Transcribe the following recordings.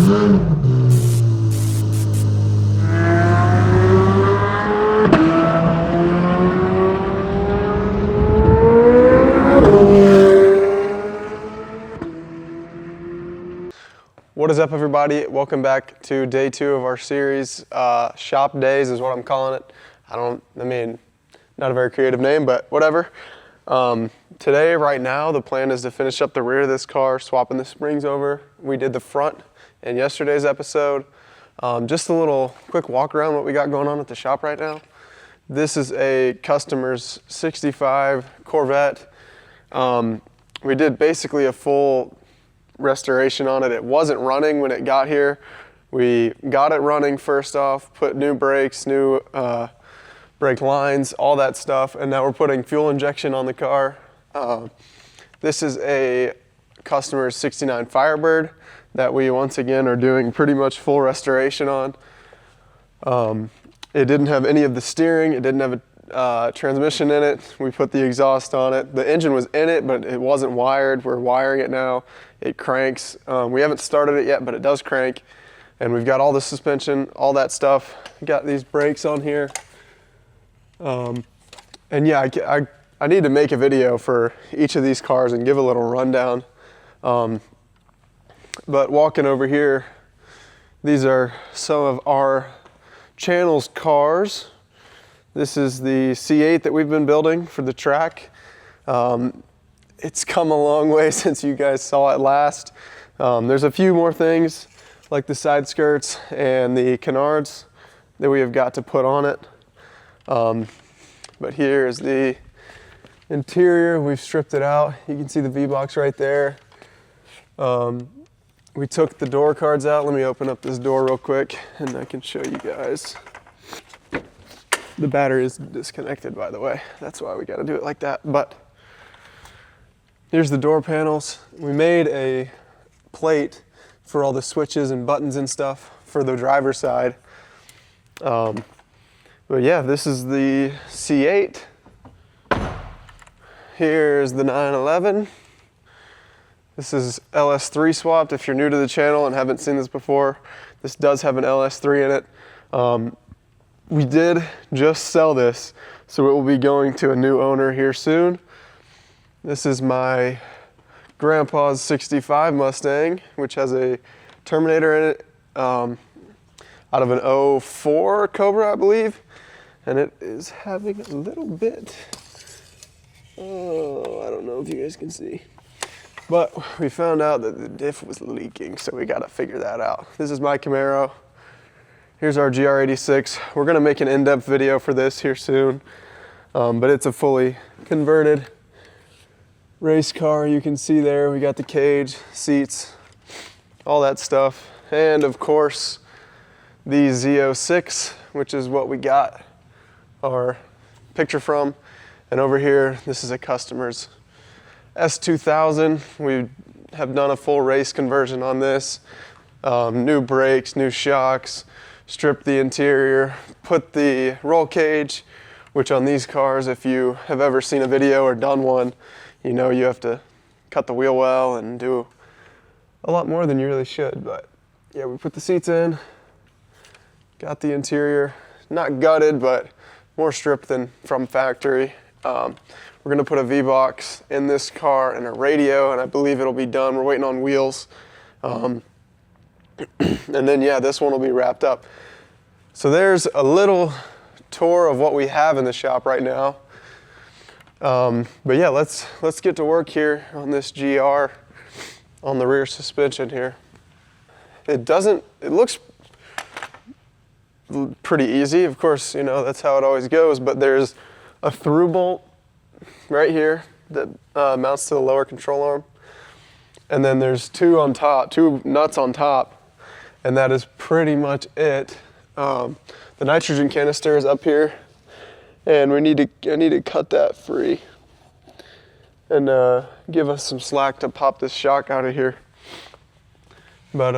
What is up, everybody? Welcome back to day 2 of our series. Shop Days is what I'm calling it. Not a very creative name, but whatever. Today, right now, the plan is to finish up the rear of this car, swapping the springs over. We did the front in yesterday's episode. Just a little quick walk around what we got going on at the shop right now. This is a customer's 65 Corvette. We did basically a full restoration on it. It wasn't running when it got here. We got it running first off, put new brakes, new brake lines, all that stuff, and now we're putting fuel injection on the car. This is a customer's 69 Firebird that we once again are doing pretty much full restoration on. It didn't have any of the steering, it didn't have a transmission in it. We put the exhaust on it. The engine was in it, but it wasn't wired. We're wiring it now. It cranks. We haven't started it yet, but it does crank. And we've got all the suspension, all that stuff. Got these brakes on here. And yeah, I need to make a video for each of these cars and give a little rundown. But walking over here, these are some of our channel's cars. This is the C8 that we've been building for the track. It's come a long way since you guys saw it last. There's a few more things like the side skirts and the canards that we have got to put on it. But here is the interior. We've stripped it out. You can see the V-box right there. We took the door cards out. Let me open up this door real quick and I can show you guys. The battery is disconnected, by the way. That's why we got to do it like that. But here's the door panels. We made a plate for all the switches and buttons and stuff for the driver's side. But yeah, this is the C8. Here's the 911. This is LS3 swapped. If you're new to the channel and haven't seen this before, this does have an LS3 in it. We did just sell this, so it will be going to a new owner here soon. This is my grandpa's 65 Mustang, which has a Terminator in it, out of an 04 Cobra, I believe. And it is having a little bit, I don't know if you guys can see. But we found out that the diff was leaking, so we gotta figure that out. This is my Camaro. Here's our GR86. We're gonna make an in-depth video for this here soon, but it's a fully converted race car. You can see there, we got the cage, seats, all that stuff. And of course, the Z06, which is what we got our picture from. And over here, this is a customer's S2000. We have done a full race conversion on this. New brakes, new shocks, stripped the interior, put the roll cage, which on these cars, if you have ever seen a video or done one, you know you have to cut the wheel well and do a lot more than you really should. But yeah, we put the seats in, got the interior, not gutted, but more stripped than from factory. We're gonna put a V-box in this car and a radio, and I believe it'll be done. We're waiting on wheels. And then yeah, this one will be wrapped up. So there's a little tour of what we have in the shop right now. But yeah, let's get to work here on this GR on the rear suspension here. It looks pretty easy. Of course, you know, that's how it always goes, but there's a through bolt right here that mounts to the lower control arm. And then there's two nuts on top, and that is pretty much it. The nitrogen canister is up here, and I need to cut that free and give us some slack to pop this shock out of here. But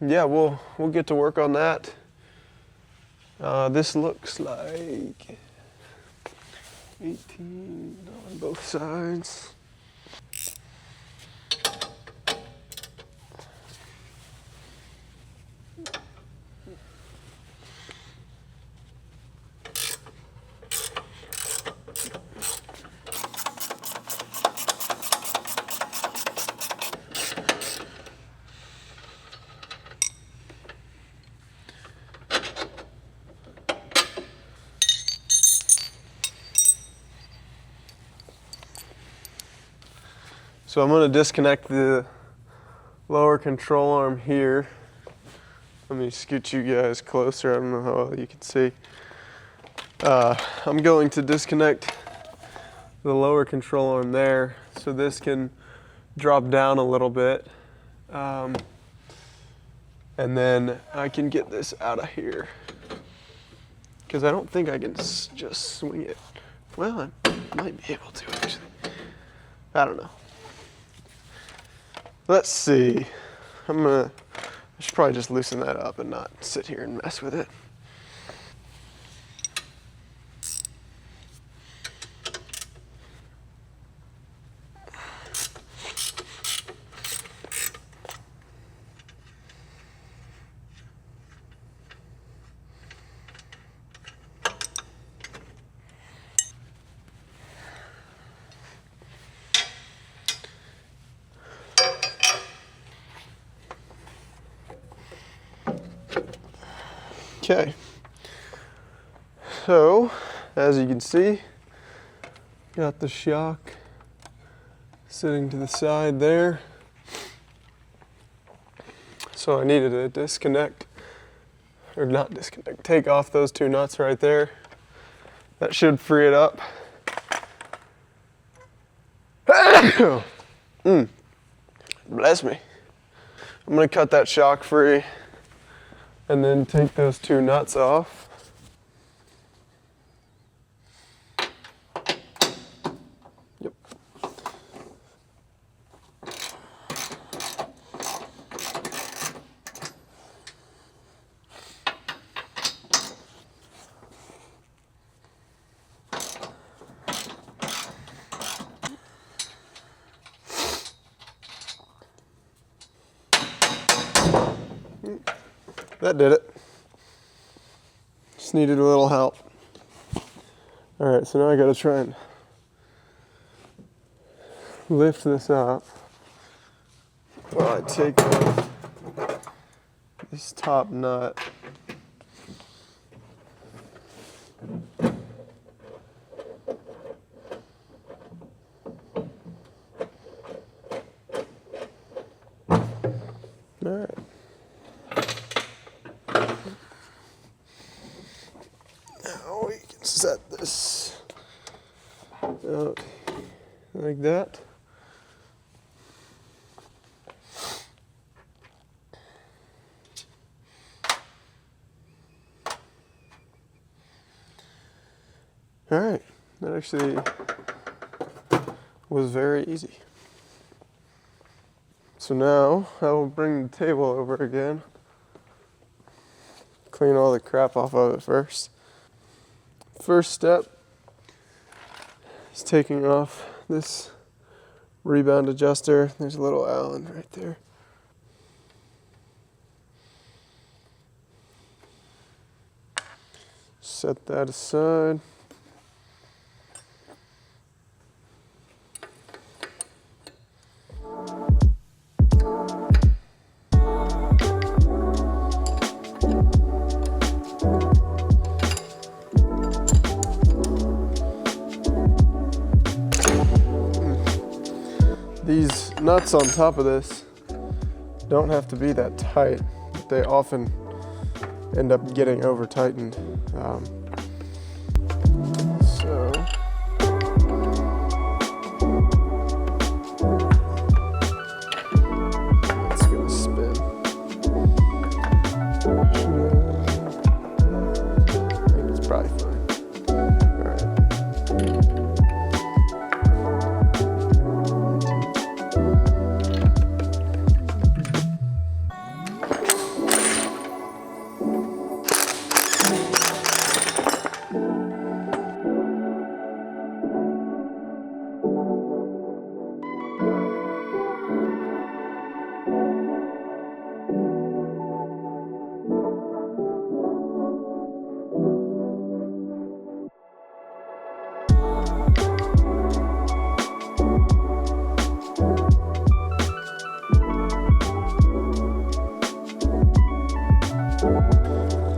yeah, we'll get to work on that. This looks like 18 on both sides. So I'm going to disconnect the lower control arm here. Let me scoot you guys closer. I don't know how well you can see. I'm going to disconnect the lower control arm there so this can drop down a little bit. And then I can get this out of here. Because I don't think I can just swing it. Well, I might be able to actually. I don't know. Let's see. I should probably just loosen that up and not sit here and mess with it. Okay, so as you can see, got the shock sitting to the side there. So I needed to disconnect, or not disconnect, take off those two nuts right there. That should free it up. Bless me. I'm gonna cut that shock free and then take those two nuts off. Yep. That did it. Just needed a little help. All right, so now I gotta try and lift this up while I take off this top nut. All right. Now we can set this out like that. All right, that actually was very easy. So now I will bring the table over again. Clean all the crap off of it first. First step is taking off this rebound adjuster. There's a little Allen right there. Set that aside. These nuts on top of this don't have to be that tight. They often end up getting over tightened. So let's go spin. I think it's probably fine. All right.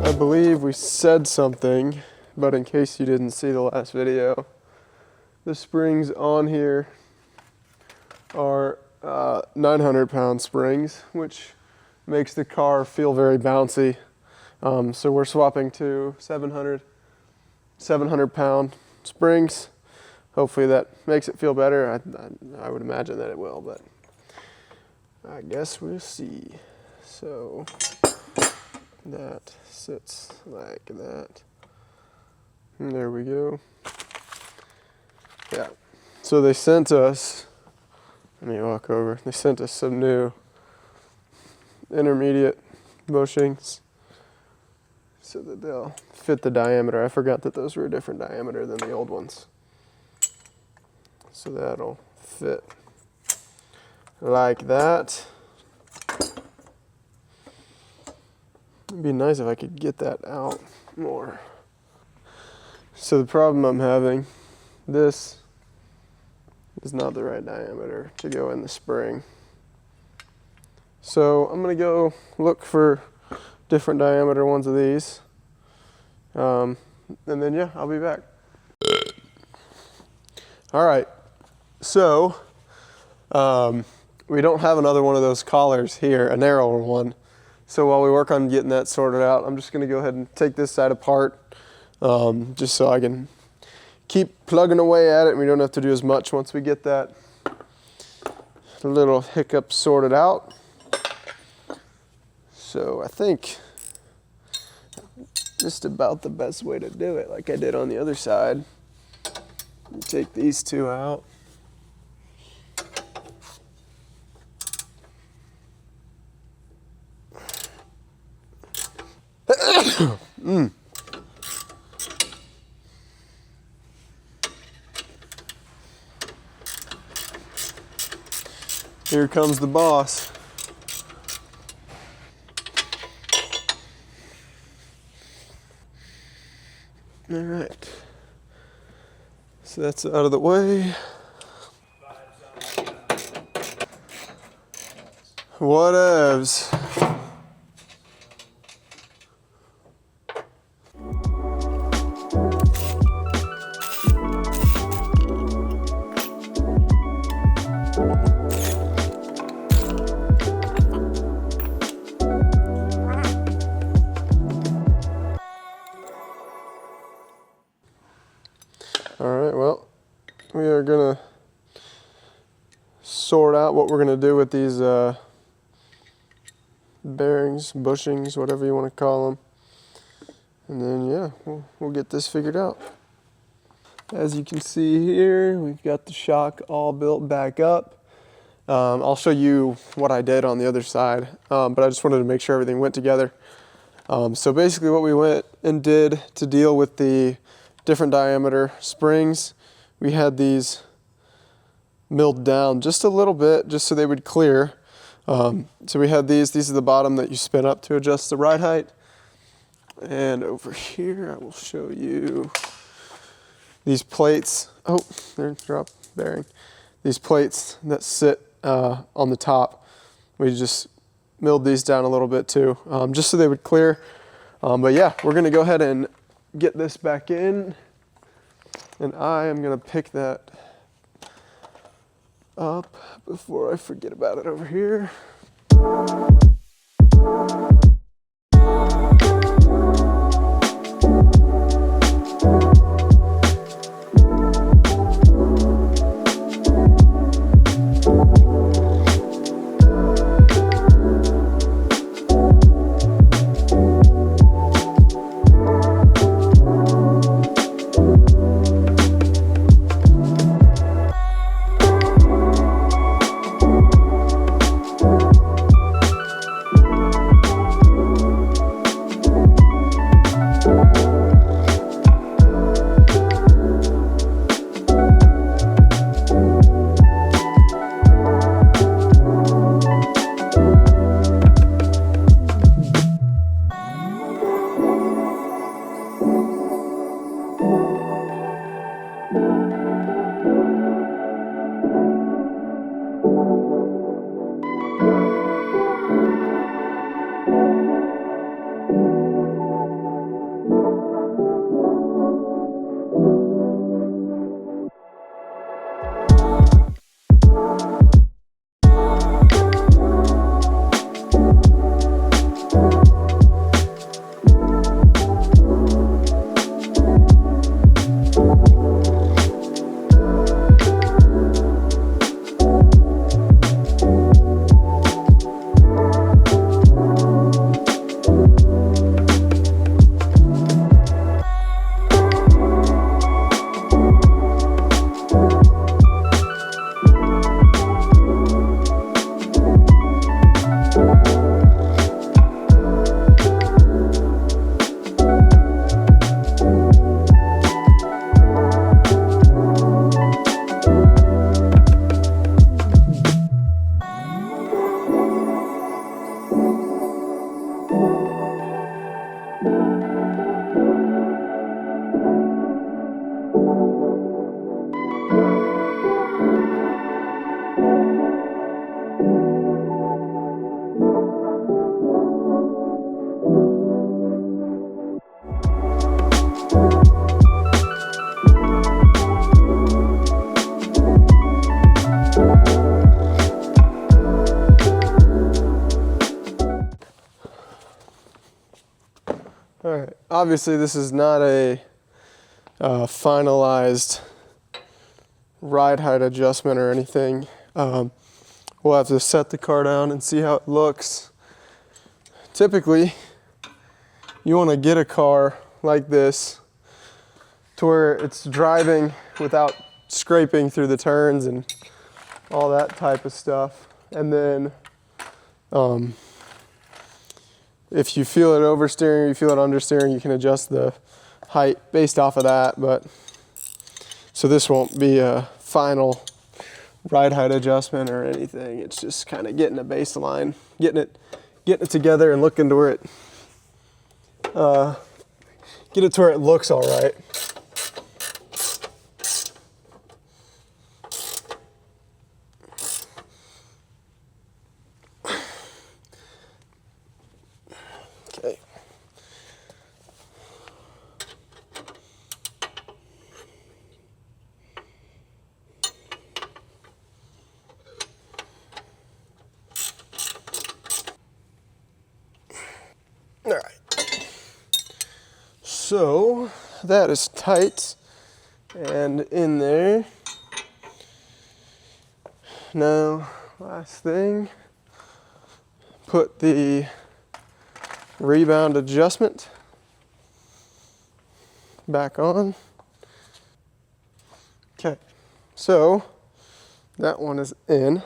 I believe we said something, but in case you didn't see the last video, the springs on here are 900-pound springs, which makes the car feel very bouncy. So we're swapping to 700-pound springs. Hopefully that makes it feel better. I would imagine that it will, but I guess we'll see. So that sits like that. And there we go. Yeah. So they sent us, let me walk over. They sent us some new intermediate bushings so that they'll fit the diameter. I forgot that those were a different diameter than the old ones. So that'll fit like that. It'd be nice if I could get that out more. So the problem I'm having, this is not the right diameter to go in the spring. So I'm gonna go look for different diameter ones of these. And then yeah, I'll be back. All right, so we don't have another one of those collars here, a narrower one. So while we work on getting that sorted out, I'm just gonna go ahead and take this side apart, just so I can keep plugging away at it and we don't have to do as much once we get that little hiccup sorted out. So I think just about the best way to do it, like I did on the other side. You take these two out. Here comes the boss. All right. So that's out of the way. Whatevs. All right, well, we are gonna sort out what we're gonna do with these bearings, bushings, whatever you want to call them. And then yeah, we'll get this figured out. As you can see here, we've got the shock all built back up. I'll show you what I did on the other side, but I just wanted to make sure everything went together. So basically what we went and did to deal with the different diameter springs, we had these milled down just a little bit, just so they would clear. So we had these are the bottom that you spin up to adjust the ride height. And over here, I will show you these plates. Oh, they're drop bearing. These plates that sit on the top. We just milled these down a little bit too, just so they would clear. But yeah, we're gonna go ahead and get this back in, and I am gonna pick that up before I forget about it over here. All right, obviously this is not a finalized ride height adjustment or anything. We'll have to set the car down and see how it looks. Typically, you want to get a car like this to where it's driving without scraping through the turns and all that type of stuff. And then if you feel it oversteering or you feel it understeering, you can adjust the height based off of that. But so this won't be a final ride height adjustment or anything. It's just kind of getting a baseline, getting it together and looking to where it get it to where it looks all right. Okay. All right. So that is tight and in there. Now, last thing, put the rebound adjustment back on. Okay, so that one is in.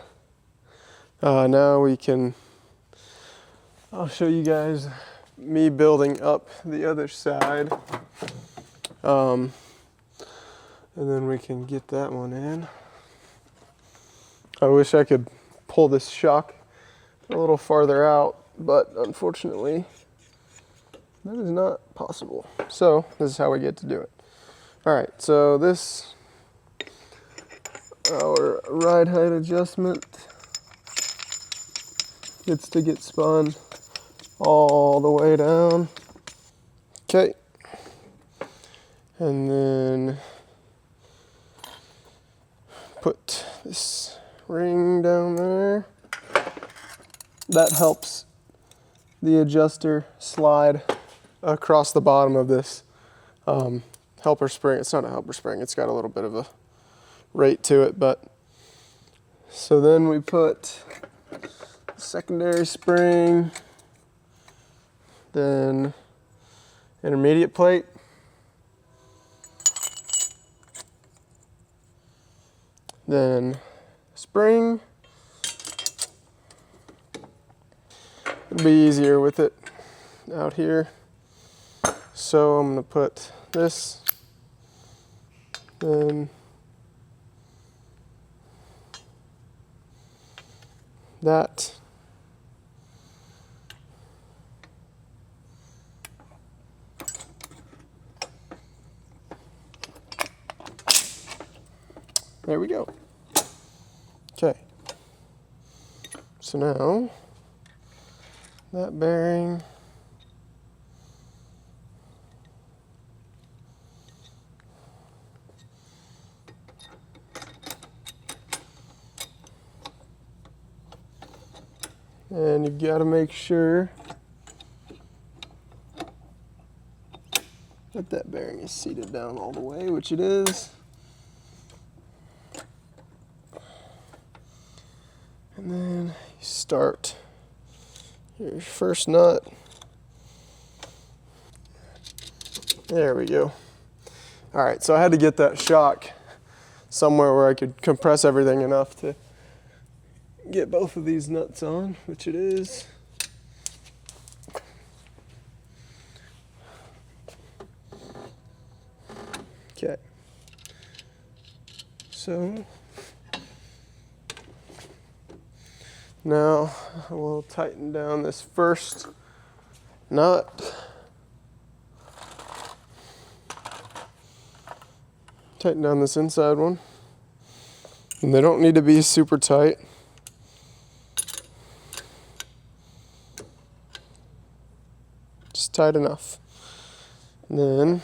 Now I'll show you guys me building up the other side. And then we can get that one in. I wish I could pull this shock a little farther out, but unfortunately, that is not possible. So this is how we get to do it. All right, so our ride height adjustment gets to get spun all the way down. Okay. And then put this ring down there. That helps the adjuster slide across the bottom of this helper spring. It's not a helper spring, it's got a little bit of a rate to it, but so then we put secondary spring, then intermediate plate, then spring. It'll be easier with it out here. So I'm gonna put this, then that, there we go. Okay, so now that bearing, and you've got to make sure that that bearing is seated down all the way, which it is. And then you start your first nut. There we go. All right, so I had to get that shock somewhere where I could compress everything enough to get both of these nuts on, which it is. Okay. So now we'll tighten down this first nut. Tighten down this inside one. And they don't need to be super tight. Just tight enough. And then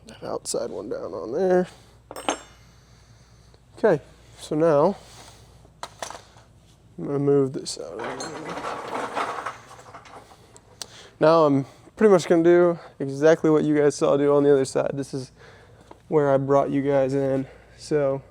that outside one down on there. Okay, so now I'm gonna move this out of here. Now I'm pretty much gonna do exactly what you guys saw do on the other side. This is where I brought you guys in. So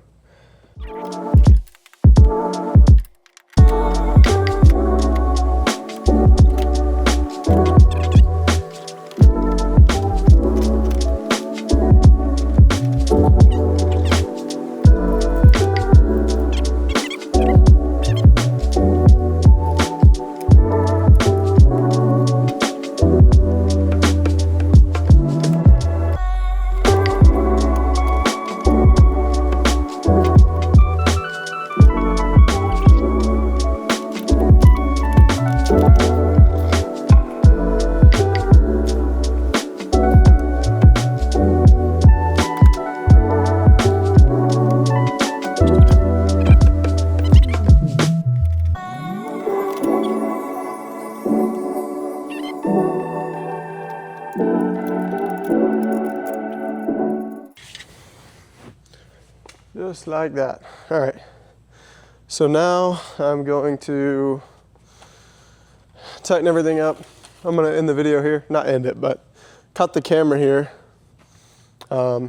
just like that. All right. So now I'm going to tighten everything up. I'm gonna end the video here, not end it, but cut the camera here. I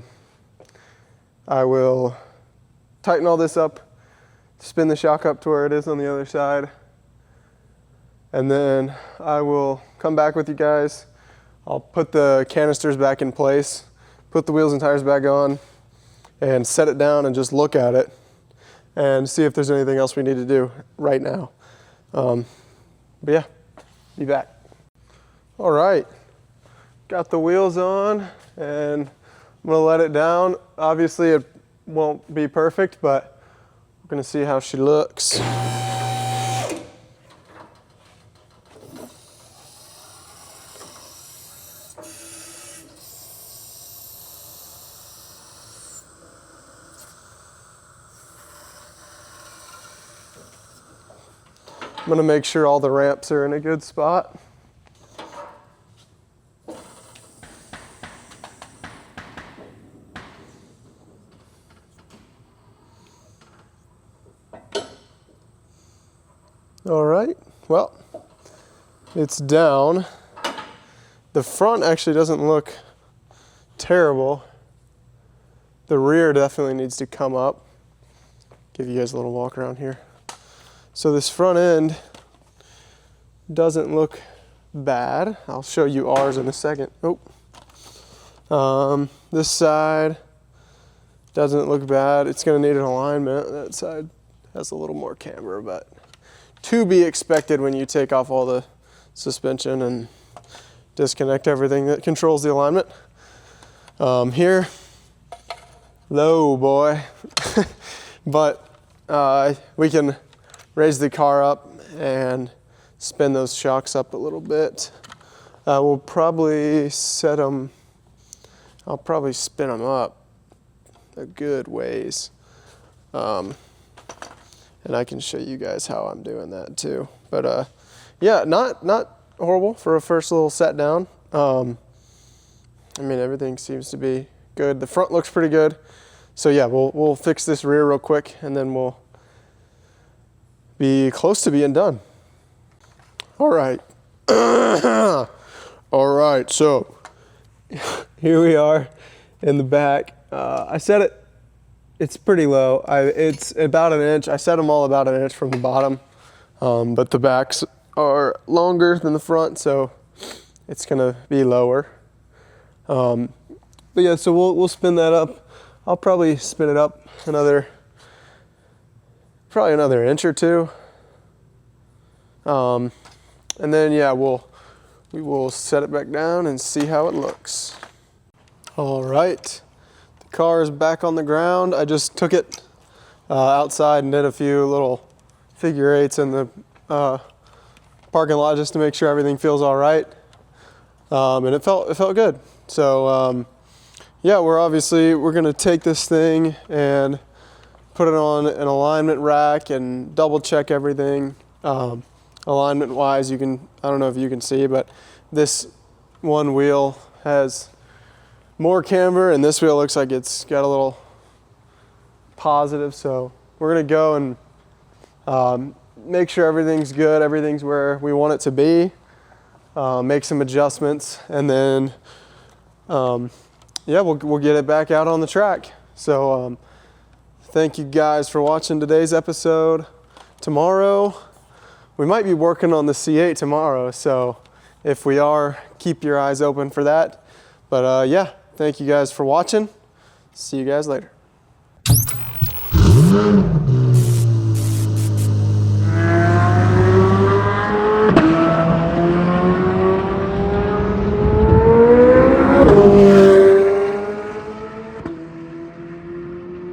will tighten all this up, spin the shock up to where it is on the other side, and then I will come back with you guys. I'll put the canisters back in place, put the wheels and tires back on, and set it down and just look at it and see if there's anything else we need to do right now. But yeah, be back. All right, got the wheels on and I'm gonna let it down. Obviously it won't be perfect, but we're gonna see how she looks. I'm gonna make sure all the ramps are in a good spot. All right, well, it's down. The front actually doesn't look terrible. The rear definitely needs to come up. Give you guys a little walk around here. So this front end doesn't look bad. I'll show you ours in a second. Oh, this side doesn't look bad. It's gonna need an alignment. That side has a little more camber, but to be expected when you take off all the suspension and disconnect everything that controls the alignment. Here, low boy, but we can raise the car up and spin those shocks up a little bit. We'll probably set them, I'll probably spin them up a good ways. And I can show you guys how I'm doing that too. But yeah, not horrible for a first little set down. I mean, everything seems to be good. The front looks pretty good. So yeah, we'll fix this rear real quick and then we'll be close to being done. All right. All right, so here we are in the back. I set it, it's pretty low. It's about an inch. I set them all about an inch from the bottom, but the backs are longer than the front, so it's gonna be lower. But yeah, so we'll spin that up. I'll probably spin it up probably another inch or two. And then yeah, we will set it back down and see how it looks. All right, the car is back on the ground. I just took it outside and did a few little figure eights in the parking lot just to make sure everything feels all right. And it felt good. So yeah, we're gonna take this thing and put it on an alignment rack and double check everything. Alignment wise, I don't know if you can see, but this one wheel has more camber and this wheel looks like it's got a little positive. So we're gonna go and make sure everything's good, everything's where we want it to be, make some adjustments, and then yeah, we'll get it back out on the track. So thank you guys for watching today's episode. Tomorrow, we might be working on the C8 tomorrow, so if we are, keep your eyes open for that. But yeah, thank you guys for watching. See you guys later.